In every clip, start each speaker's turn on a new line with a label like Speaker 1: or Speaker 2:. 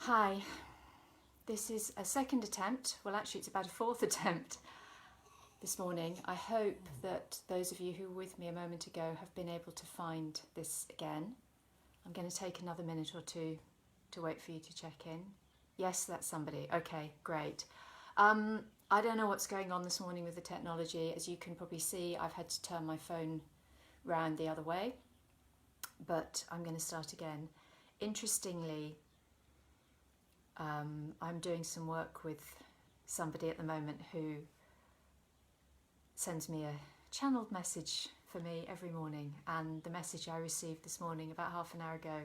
Speaker 1: Hi, this is a second attempt, well actually it's about a fourth attempt this morning. I hope that those of you who were with me a moment ago have been able to find this again. I'm going to take another minute or two to wait for you to check in. Yes, that's somebody. Okay, great. I don't know what's going on this morning with the technology. As you can probably see, I've had to turn my phone round the other way, but I'm going to start again. Interestingly, I'm doing some work with somebody at the moment who sends me a channeled message for me every morning, and the message I received this morning about half an hour ago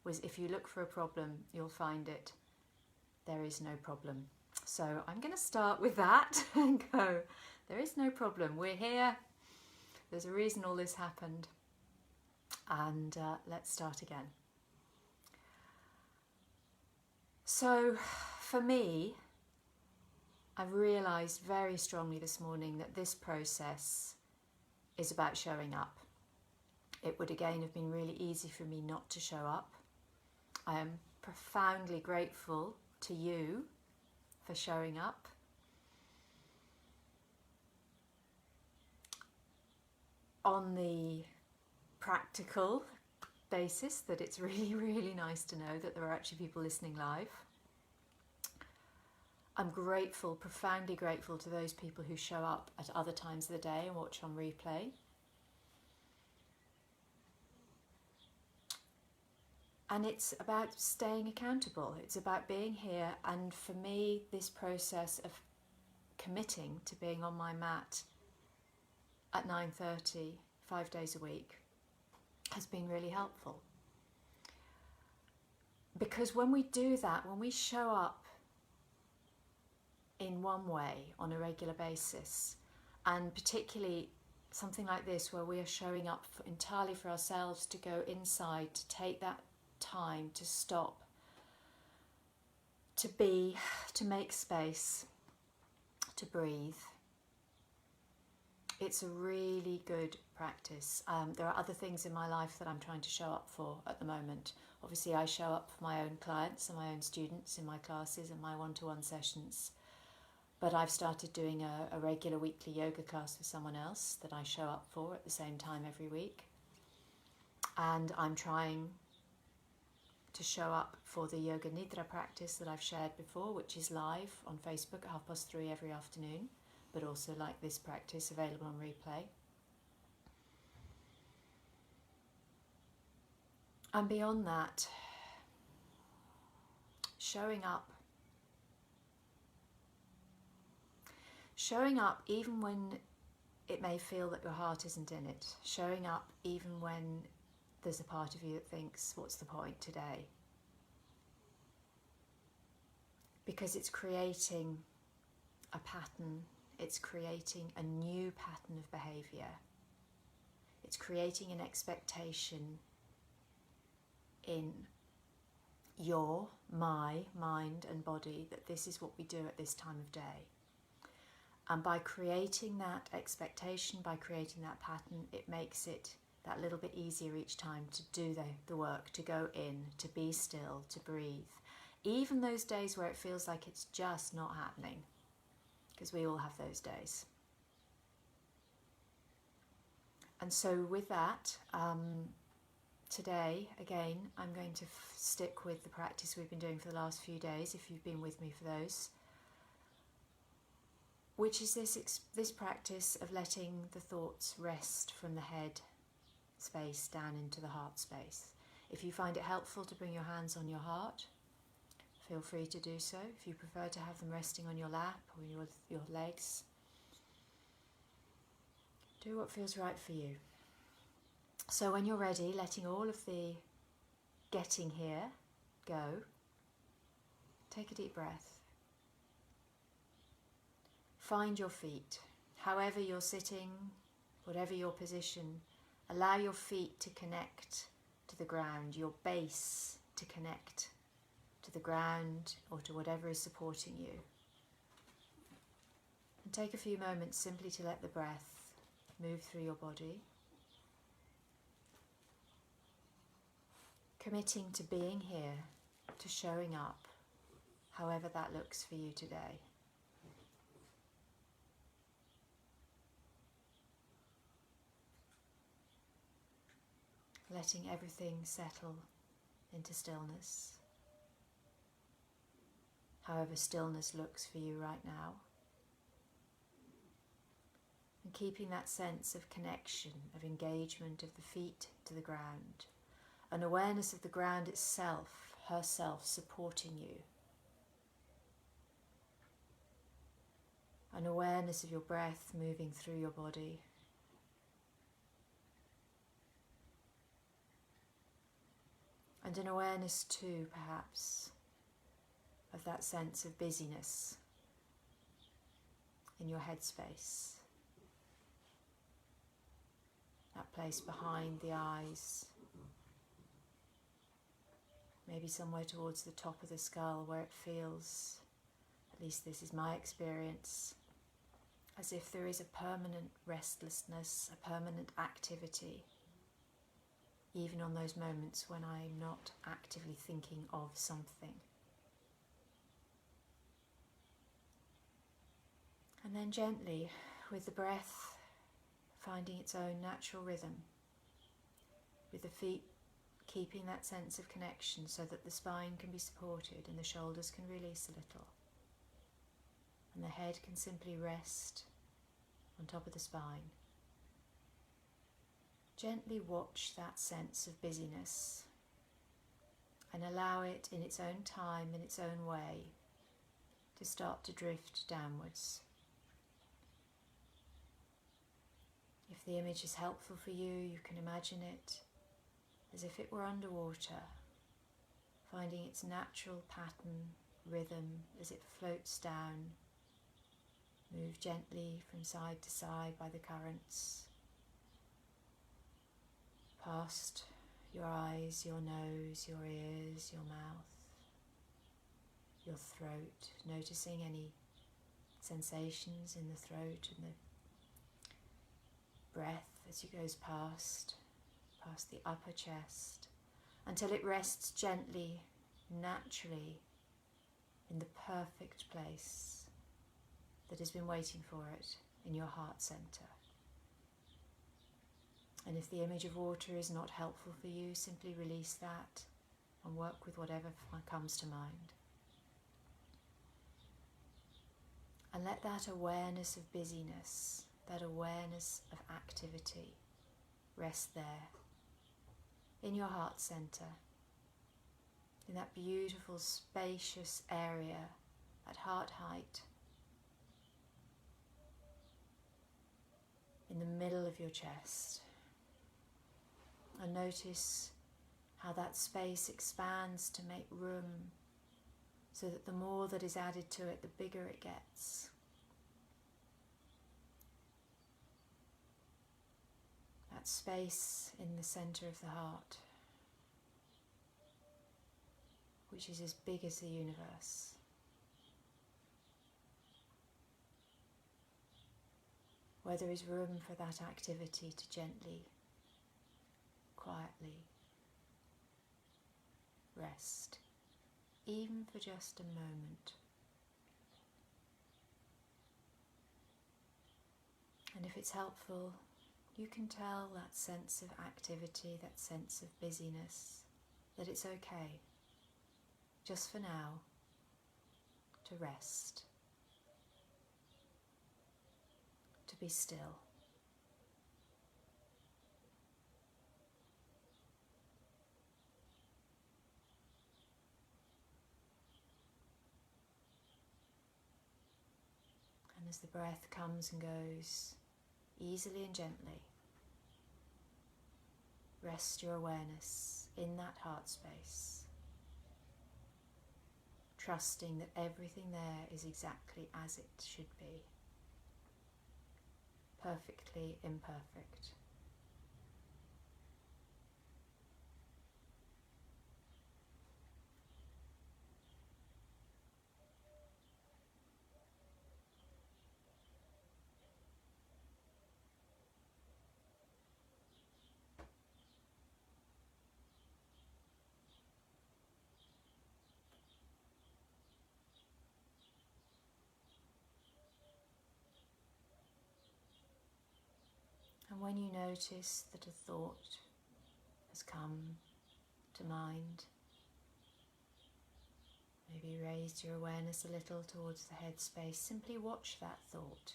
Speaker 1: was, if you look for a problem, you'll find it. There is no problem. So I'm going to start with that and go, there is no problem. We're here. There's a reason all this happened. And let's start again. So for me, I've realised very strongly this morning that this process is about showing up. It would again have been really easy for me not to show up. I am profoundly grateful to you for showing up. On the practical basis that it's really, really nice to know that there are actually people listening live. I'm grateful, profoundly grateful to those people who show up at other times of the day and watch on replay. And it's about staying accountable. It's about being here. And for me, this process of committing to being on my mat at 9:30, 5 days a week, has been really helpful. Because when we do that, when we show up in one way on a regular basis, and particularly something like this where we are showing up entirely for ourselves, to go inside, to take that time to stop, to be, to make space, to breathe, it's a really good practice. There are other things in my life that I'm trying to show up for at the moment. Obviously I show up for my own clients and my own students in my classes and my one-to-one sessions. But I've started doing a regular weekly yoga class with someone else that I show up for at the same time every week. And I'm trying to show up for the Yoga Nidra practice that I've shared before, which is live on Facebook at 3:30 every afternoon, but also like this practice available on replay. And beyond that, showing up even when it may feel that your heart isn't in it. Showing up even when there's a part of you that thinks, what's the point today? Because it's creating a pattern. It's creating a new pattern of behaviour. It's creating an expectation in my mind and body that this is what we do at this time of day. And by creating that expectation, by creating that pattern, it makes it that little bit easier each time to do the work, to go in, to be still, to breathe. Even those days where it feels like it's just not happening, because we all have those days. And so with that, today, again, I'm going to stick with the practice we've been doing for the last few days, if you've been with me for those, which is this practice of letting the thoughts rest from the head space down into the heart space. If you find it helpful to bring your hands on your heart, feel free to do so. If you prefer to have them resting on your lap or your legs, do what feels right for you. So when you're ready, letting all of the getting here go, take a deep breath. Find your feet. However you're sitting, whatever your position, allow your feet to connect to the ground, your base to connect to the ground or to whatever is supporting you. And take a few moments simply to let the breath move through your body. Committing to being here, to showing up, however that looks for you today. Letting everything settle into stillness, however stillness looks for you right now. And keeping that sense of connection, of engagement of the feet to the ground, an awareness of the ground itself, herself supporting you. An awareness of your breath moving through your body. And an awareness too, perhaps, of that sense of busyness in your headspace. That place behind the eyes, maybe somewhere towards the top of the skull where it feels, at least this is my experience, as if there is a permanent restlessness, a permanent activity, even on those moments when I'm not actively thinking of something. And then gently, with the breath finding its own natural rhythm, with the feet keeping that sense of connection so that the spine can be supported and the shoulders can release a little, and the head can simply rest on top of the spine. Gently watch that sense of busyness and allow it in its own time, in its own way, to start to drift downwards. If the image is helpful for you, you can imagine it as if it were underwater, finding its natural pattern, rhythm as it floats down, move gently from side to side by the currents, past your eyes, your nose, your ears, your mouth, your throat, noticing any sensations in the throat and the breath as it goes past the upper chest, until it rests gently, naturally, in the perfect place that has been waiting for it in your heart center. And if the image of water is not helpful for you, simply release that and work with whatever comes to mind. And let that awareness of busyness, that awareness of activity, rest there, in your heart center, in that beautiful, spacious area at heart height, in the middle of your chest. And notice how that space expands to make room, so that the more that is added to it, the bigger it gets. That space in the center of the heart, which is as big as the universe. Where there is room for that activity to gently, quietly rest, even for just a moment. And if it's helpful, you can tell that sense of activity, that sense of busyness, that it's okay, just for now, to rest, to be still. And as the breath comes and goes, easily and gently, rest your awareness in that heart space, trusting that everything there is exactly as it should be, perfectly imperfect. And when you notice that a thought has come to mind, maybe raise your awareness a little towards the headspace. Simply watch that thought.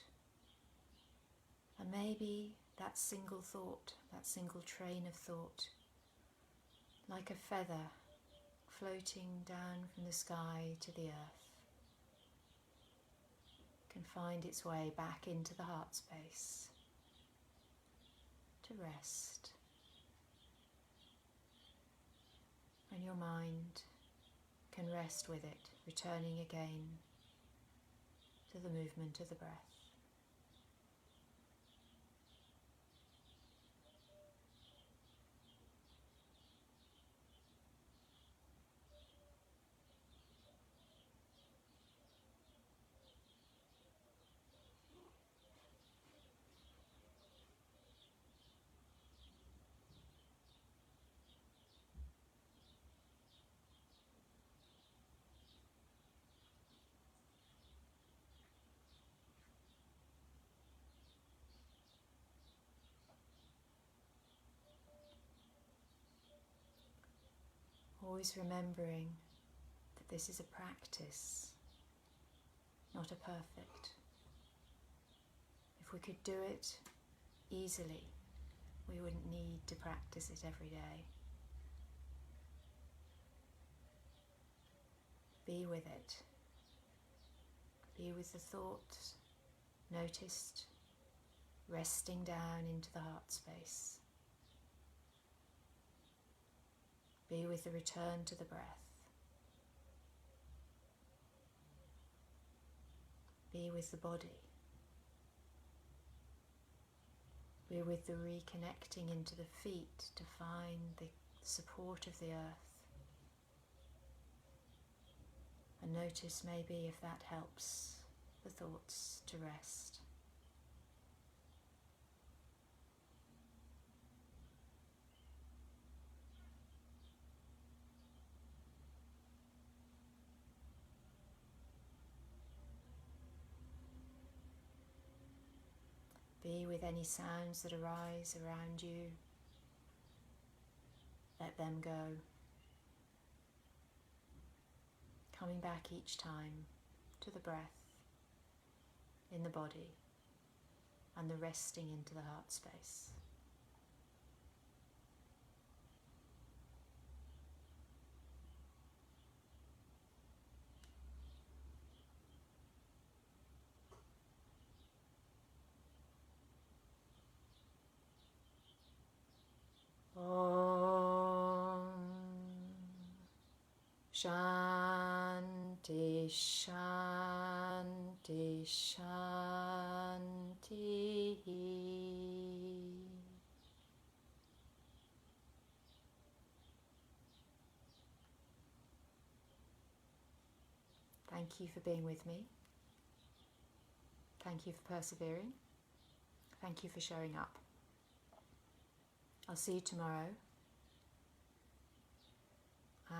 Speaker 1: And maybe that single thought, that single train of thought, like a feather floating down from the sky to the earth, can find its way back into the heart space to rest. And your mind can rest with it, returning again to the movement of the breath. Always remembering that this is a practice, not a perfect. If we could do it easily, we wouldn't need to practice it every day. Be with it. Be with the thoughts, noticed, resting down into the heart space. Be with the return to the breath. Be with the body. Be with the reconnecting into the feet to find the support of the earth. And notice maybe if that helps the thoughts to rest. Be with any sounds that arise around you. Let them go. Coming back each time to the breath in the body and the resting into the heart space. Om Shanti Shanti Shanti. Thank you for being with me. Thank you for persevering. Thank you for showing up. I'll see you tomorrow,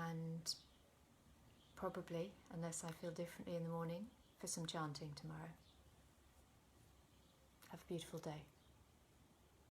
Speaker 1: and probably, unless I feel differently in the morning, for some chanting tomorrow. Have a beautiful day.